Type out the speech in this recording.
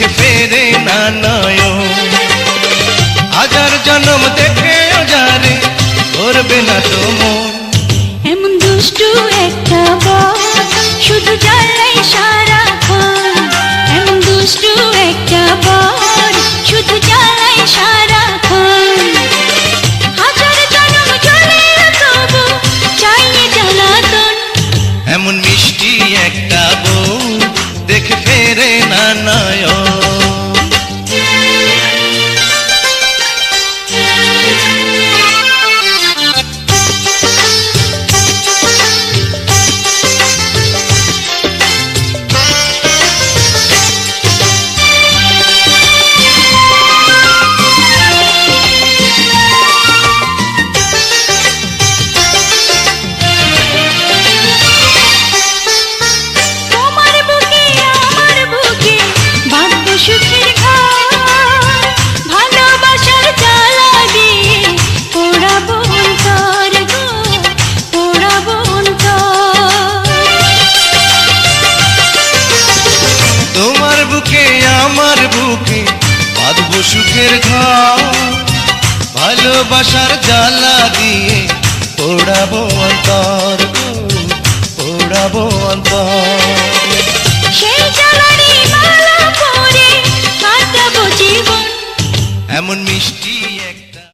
দেখে ফেরে না নয়ন। হাজার জন্ম দেখেও যারে করবে না তো মন। এমন দুষ্টু একটা বর শুধু জ্বালাই সারাক্ষণ। এমন দুষ্টু একটা বর শুধু জ্বালাই সারাক্ষণ। হাজার জন্ম চলেও তবু চাইনি জ্বালাতন। এমন মিষ্টি একটা বউ দেখে ফেরে না নয়ন। সুখের ঘর ভালোবাসার জ্বালা দিয়ে পোড়াবো অন্তর গো, পোড়াবো অন্তর। তোমার বুকে আমার বুকে বাঁধবো সুখের ঘর, ভালোবাসার জ্বালা দিয়ে পোড়াবো অন্তর গো, পোড়াবো অন্তর। সেই জ্বালানি মালা পরে কাটাবো জীবন। এমন মিষ্টি